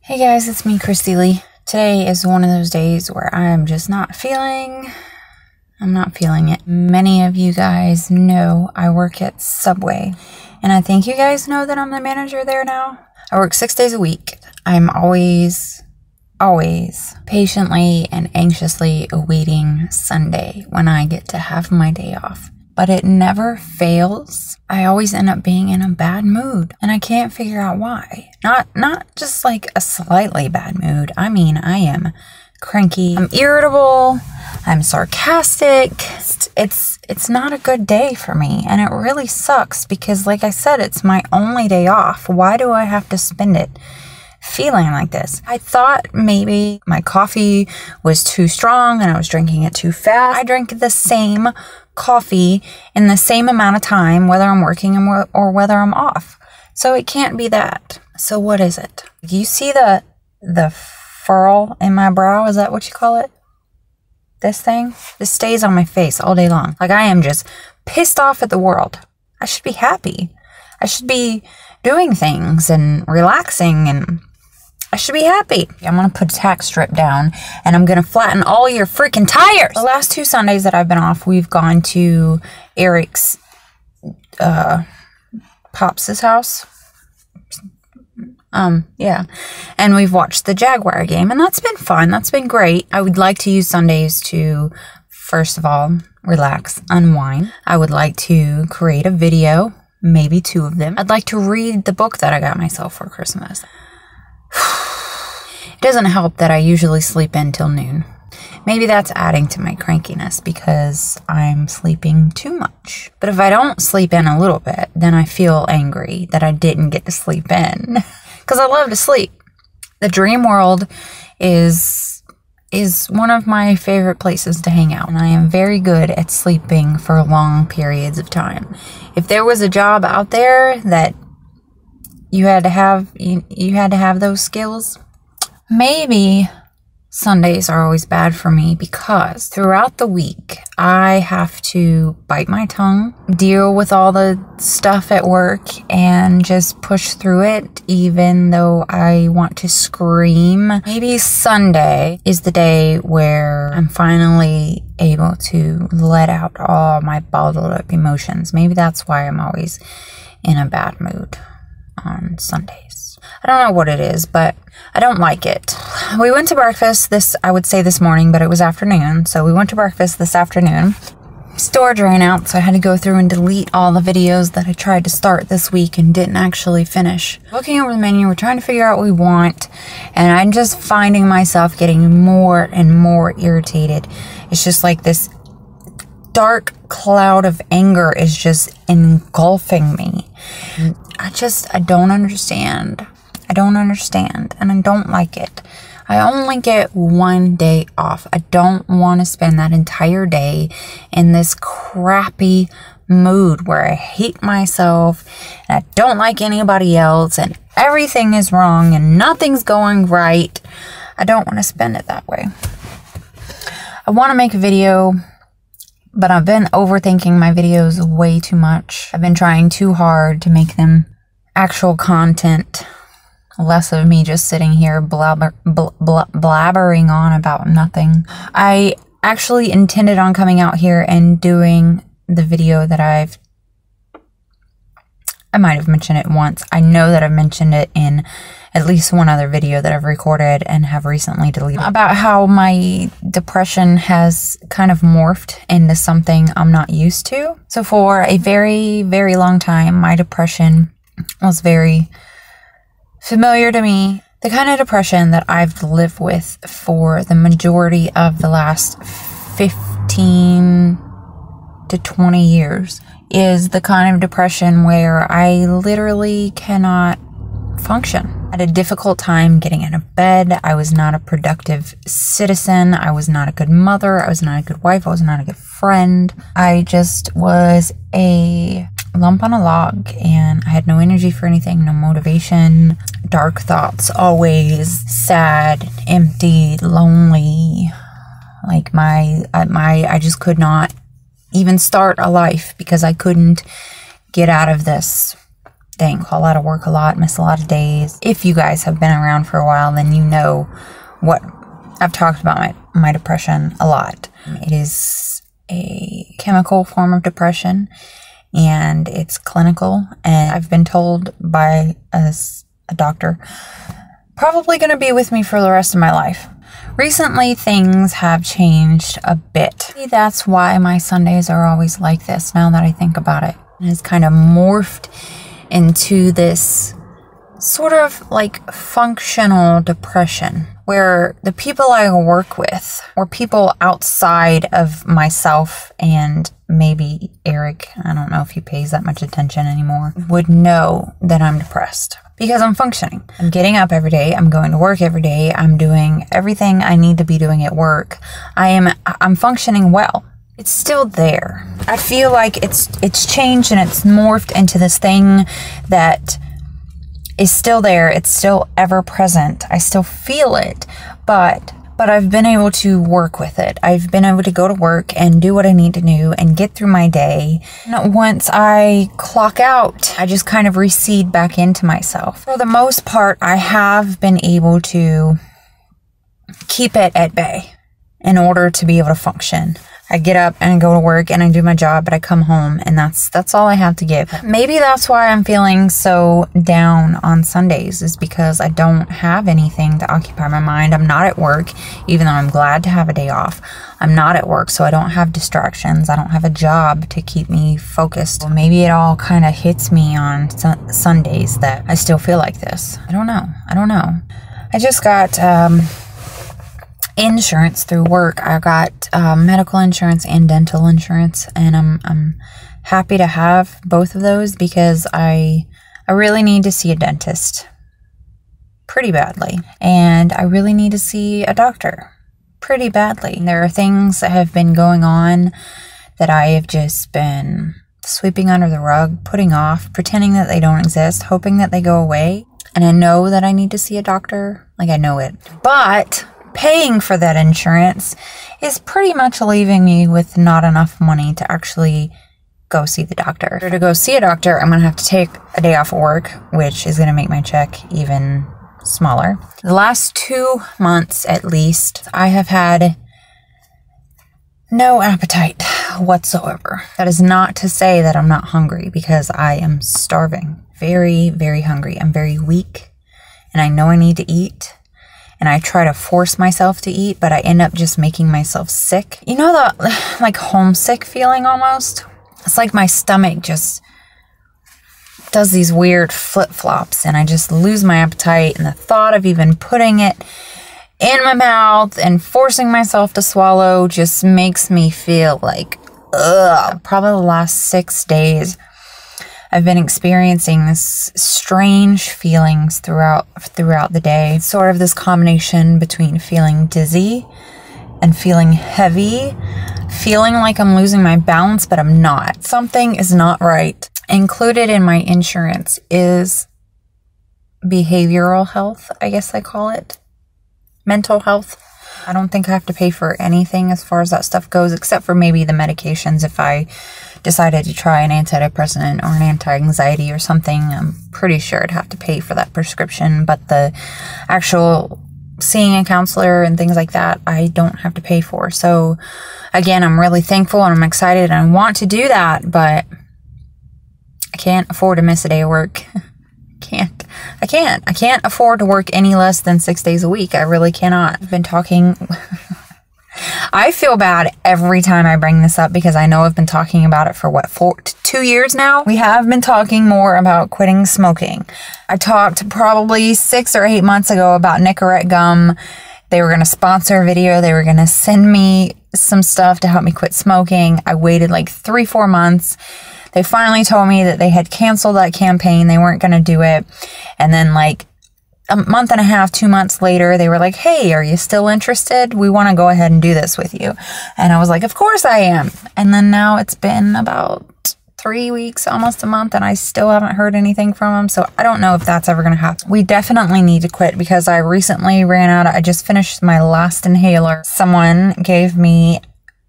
Hey guys, it's me, Kristy. Today is one of those days where I'm just not feeling it. Many of you guys know I work at Subway, and I think you guys know that I'm the manager there now. I work 6 days a week. I'm always patiently and anxiously awaiting Sunday when I get to have my day off. But it never fails. I always end up being in a bad mood, and I can't figure out why. Not just like a slightly bad mood. I mean, I am cranky, I'm irritable, I'm sarcastic. It's not a good day for me, and it really sucks because, like I said, it's my only day off. Why do I have to spend it feeling like this? I thought maybe my coffee was too strong and I was drinking it too fast. I drink the same coffee in the same amount of time, whether I'm working or whether I'm off. So it can't be that. So what is it? You see the furl in my brow? Is that what you call it? This thing? This stays on my face all day long. Like I am just pissed off at the world. I should be happy. I should be doing things and relaxing, and I should be happy. I'm going to put a tack strip down and I'm going to flatten all your freaking tires. The last 2 Sundays that I've been off, we've gone to Eric's, Pops' house. Yeah. And we've watched the Jaguar game, and that's been fun. That's been great. I would like to use Sundays to, first of all, relax, unwind. I would like to create a video, maybe 2 of them. I'd like to read the book that I got myself for Christmas. It doesn't help that I usually sleep in till noon. Maybe that's adding to my crankiness because I'm sleeping too much. But if I don't sleep in a little bit, then I feel angry that I didn't get to sleep in. Because I love to sleep. The dream world is one of my favorite places to hang out. And I am very good at sleeping for long periods of time. If there was a job out there that you had to have those skills, maybe Sundays are always bad for me because throughout the week I have to bite my tongue, deal with all the stuff at work, and just push through it even though I want to scream. Maybe Sunday is the day where I'm finally able to let out all my bottled up emotions. Maybe that's why I'm always in a bad mood on Sundays. I don't know what it is, but I don't like it. We went to breakfast I would say this morning, but it was afternoon. So we went to breakfast this afternoon. Storage ran out, so I had to go through and delete all the videos that I tried to start this week and didn't actually finish. Looking over the menu, we're trying to figure out what we want, and I'm just finding myself getting more and more irritated. It's just like this dark cloud of anger is just engulfing me. I don't understand. I don't understand, and I don't like it. I only get 1 day off. I don't want to spend that entire day in this crappy mood where I hate myself, and I don't like anybody else, and everything is wrong, and nothing's going right. I don't want to spend it that way. I want to make a video, but I've been overthinking my videos way too much. I've been trying too hard to make them actual content, less of me just sitting here blabbering on about nothing. I actually intended on coming out here and doing the video that I might have mentioned it once. I know that I've mentioned it in at least one other video that I've recorded and have recently deleted, about how my depression has kind of morphed into something I'm not used to. So for a very, very long time, my depression was very familiar to me. The kind of depression that I've lived with for the majority of the last 15 to 20 years is the kind of depression where I literally cannot function. I had a difficult time getting out of bed. I was not a productive citizen. I was not a good mother. I was not a good wife. I was not a good friend. I just was a lump on a log, and I had no energy for anything, no motivation, dark thoughts, always sad, empty, lonely. Like I just could not even start a life because I couldn't get out of this dang, call out of work a lot, miss a lot of days. If you guys have been around for a while, then you know what I've talked about my depression a lot. It is a chemical form of depression, and it's clinical, and I've been told by a doctor, probably going to be with me for the rest of my life. Recently, things have changed a bit. That's why my Sundays are always like this, now that I think about it. It's kind of morphed into this sort of like functional depression, where the people I work with, or people outside of myself and maybe Eric, I don't know if he pays that much attention anymore, would know that I'm depressed. Because I'm functioning. I'm getting up every day. I'm going to work every day. I'm doing everything I need to be doing at work. I'm functioning well. It's still there. I feel like it's changed and it's morphed into this thing that is still there. It's still ever present. I still feel it, but I've been able to work with it. I've been able to go to work and do what I need to do and get through my day. And once I clock out, I just kind of recede back into myself. For the most part, I have been able to keep it at bay in order to be able to function. I get up and I go to work and I do my job, but I come home and that's all I have to give. Maybe that's why I'm feeling so down on Sundays, is because I don't have anything to occupy my mind. I'm not at work, even though I'm glad to have a day off. I'm not at work, so I don't have distractions. I don't have a job to keep me focused. Well, maybe it all kind of hits me on Sundays that I still feel like this. I don't know. I just got insurance through work. I got medical insurance and dental insurance, and I'm happy to have both of those because I really need to see a dentist pretty badly, and I really need to see a doctor pretty badly. There are things that have been going on that I have just been sweeping under the rug, putting off, pretending that they don't exist, hoping that they go away. And I know that I need to see a doctor, like I know it, but paying for that insurance is pretty much leaving me with not enough money to actually go see the doctor. To go see a doctor, I'm going to have to take a day off of work, which is going to make my check even smaller. The last 2 months, at least, I have had no appetite whatsoever. That is not to say that I'm not hungry, because I am starving. Very, very hungry. I'm very weak, and I know I need to eat. And I try to force myself to eat, but I end up just making myself sick. You know the, like, homesick feeling almost? It's like my stomach just does these weird flip-flops, and I just lose my appetite, and the thought of even putting it in my mouth and forcing myself to swallow just makes me feel like, ugh. Probably the last 6 days, I've been experiencing this strange feelings throughout the day. It's sort of this combination between feeling dizzy and feeling heavy, feeling like I'm losing my balance, but I'm not. Something is not right. Included in my insurance is behavioral health, I guess I call it. Mental health. I don't think I have to pay for anything as far as that stuff goes, except for maybe the medications if I decided to try an antidepressant or an anti-anxiety or something. I'm pretty sure I'd have to pay for that prescription, but the actual seeing a counselor and things like that, I don't have to pay for. So again, I'm really thankful and I'm excited and I want to do that, but I can't afford to miss a day of work. I can't afford to work any less than 6 days a week. I really cannot. I've been talking. I feel bad every time I bring this up because I know I've been talking about it for 2 years now. We have been talking more about quitting smoking. I talked probably 6 or 8 months ago about Nicorette gum. They were going to sponsor a video. They were going to send me some stuff to help me quit smoking. I waited like 3-4 months. They finally told me that they had canceled that campaign. They weren't going to do it. And then like a month and a half, 2 months later, they were like, hey, are you still interested? We want to go ahead and do this with you. And I was like, of course I am. And then now it's been about 3 weeks, almost a month, and I still haven't heard anything from them. So I don't know if that's ever going to happen. We definitely need to quit because I recently ran out. I just finished my last inhaler. Someone gave me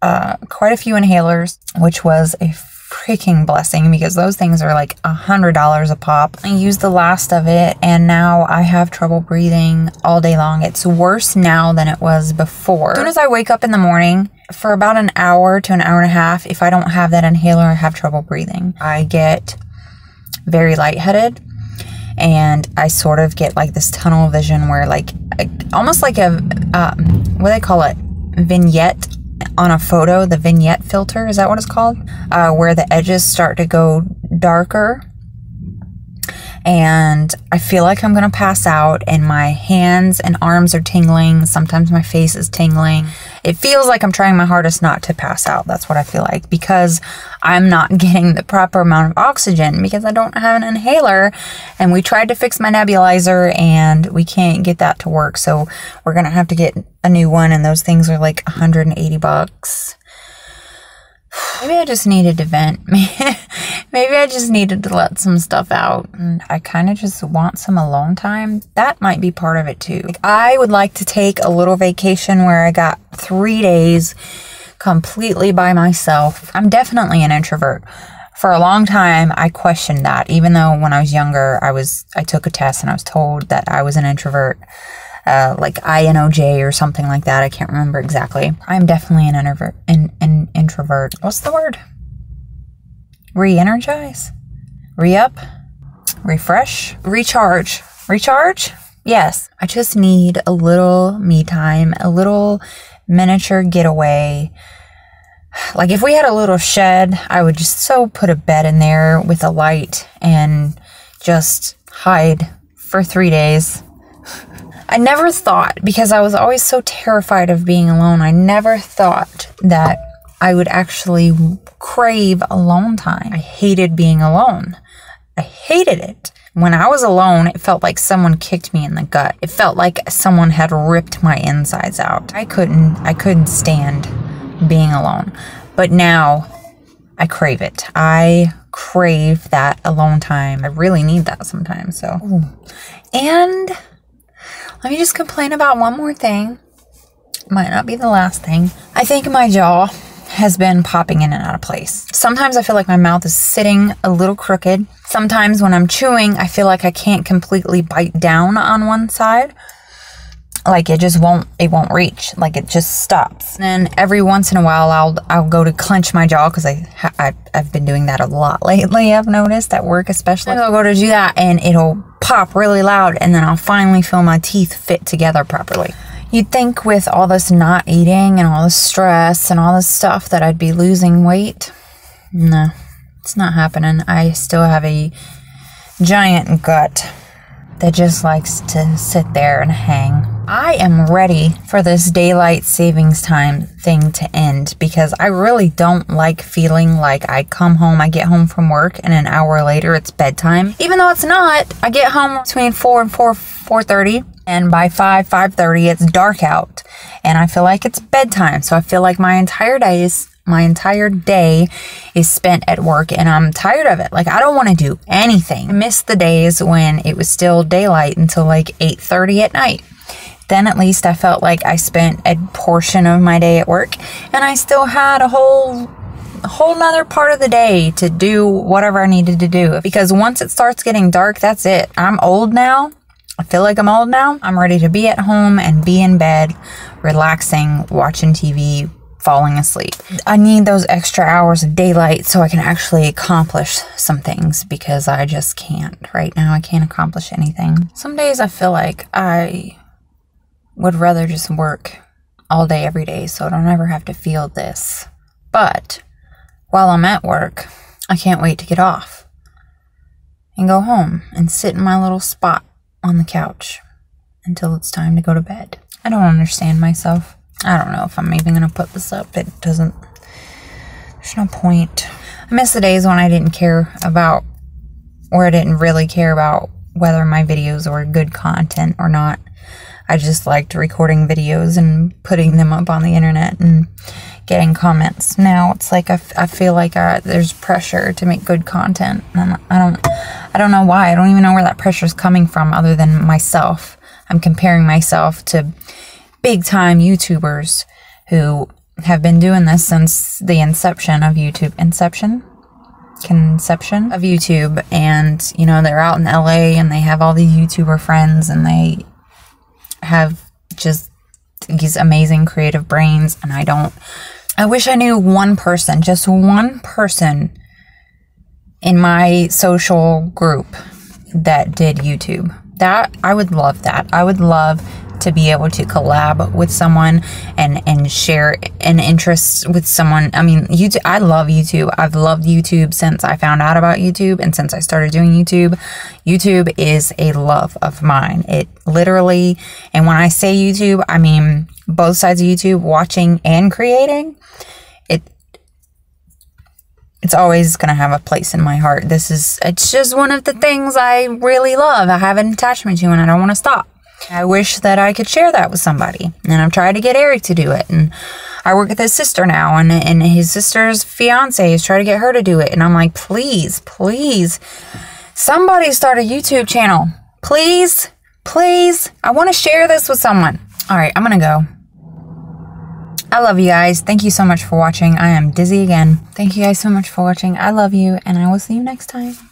quite a few inhalers, which was a freaking blessing because those things are like $100 a pop. I used the last of it and now I have trouble breathing all day long. It's worse now than it was before. As soon as I wake up in the morning, for about an hour to an hour and a half, if I don't have that inhaler, I have trouble breathing. I get very lightheaded and I sort of get like this tunnel vision where like almost like a what do they call it, vignette on a photo, the vignette filter, is that what it's called, where the edges start to go darker, and I feel like I'm gonna pass out and my hands and arms are tingling. Sometimes my face is tingling. It feels like I'm trying my hardest not to pass out. That's what I feel like, because I'm not getting the proper amount of oxygen because I don't have an inhaler, and we tried to fix my nebulizer and we can't get that to work, so we're gonna have to get a new one, and those things are like $180. Maybe I just needed to vent. Maybe I just needed to let some stuff out. And I kind of just want some alone time. That might be part of it too. Like, I would like to take a little vacation where I got 3 days completely by myself. I'm definitely an introvert. For a long time, I questioned that. Even though when I was younger, I took a test and I was told that I was an introvert. Like INOJ or something like that. I can't remember exactly. I'm definitely an introvert. What's the word? Re-energize? Re-up? Refresh? Recharge? Recharge? Yes. I just need a little me time, a little miniature getaway. Like if we had a little shed, I would just put a bed in there with a light and just hide for 3 days. I never thought, because I was always so terrified of being alone, I never thought that I would actually crave alone time. I hated being alone. I hated it. When I was alone, it felt like someone kicked me in the gut. It felt like someone had ripped my insides out. I couldn't stand being alone. But now I crave it. I crave that alone time. I really need that sometimes. So, and let me just complain about one more thing. Might not be the last thing. I think my jaw has been popping in and out of place. Sometimes I feel like my mouth is sitting a little crooked. Sometimes when I'm chewing, I feel like I can't completely bite down on one side. Like it won't reach. Like it just stops. And then every once in a while, I'll go to clench my jaw because I've been doing that a lot lately. I've noticed at work especially. I'll go to do that and it'll pop really loud, and then I'll finally feel my teeth fit together properly. You'd think with all this not eating and all this stress and all this stuff that I'd be losing weight. No, it's not happening. I still have a giant gut that just likes to sit there and hang. I am ready for this daylight savings time thing to end because I really don't like feeling like I come home, I get home from work, and an hour later it's bedtime. Even though it's not, I get home between 4 and 4:30, and by 5:30 it's dark out, and I feel like it's bedtime. So I feel like my entire day is spent at work, and I'm tired of it. Like I don't want to do anything. I miss the days when it was still daylight until like 8:30 at night. Then at least I felt like I spent a portion of my day at work, and I still had a whole nother part of the day to do whatever I needed to do. Because once it starts getting dark, that's it. I'm old now. I feel like I'm old now. I'm ready to be at home and be in bed, relaxing, watching TV, falling asleep. I need those extra hours of daylight so I can actually accomplish some things, because I just can't. Right now I can't accomplish anything. Some days I feel like I would rather just work all day every day so I don't ever have to feel this. But while I'm at work, I can't wait to get off and go home and sit in my little spot on the couch until it's time to go to bed. I don't understand myself. I don't know if I'm even going to put this up. There's no point. I miss the days when I didn't care about, or I didn't really care about whether my videos were good content or not. I just liked recording videos and putting them up on the internet and getting comments. Now it's like I feel like there's pressure to make good content, and I don't know why. I don't even know where that pressure is coming from other than myself. I'm comparing myself to big time YouTubers who have been doing this since the inception of YouTube. Inception? conception of YouTube, and you know, they're out in LA and they have all these YouTuber friends and they have just these amazing creative brains, and I wish I knew one person, just one person in my social group that did YouTube. That I would love that. I would love to be able to collab with someone and share an interest with someone. I mean, YouTube, I love YouTube. I've loved YouTube since I found out about YouTube and since I started doing YouTube. YouTube is a love of mine. It literally, and when I say YouTube, I mean both sides of YouTube, watching and creating. It's always going to have a place in my heart. It's just one of the things I really love. I have an attachment to and I don't want to stop. I wish that I could share that with somebody. And I've tried to get Eric to do it. And I work with his sister now. And his sister's fiance is trying to get her to do it. And I'm like, please, please, somebody start a YouTube channel. Please, please. I want to share this with someone. All right, I'm going to go. I love you guys. Thank you so much for watching. I am dizzy again. Thank you guys so much for watching. I love you, and I will see you next time.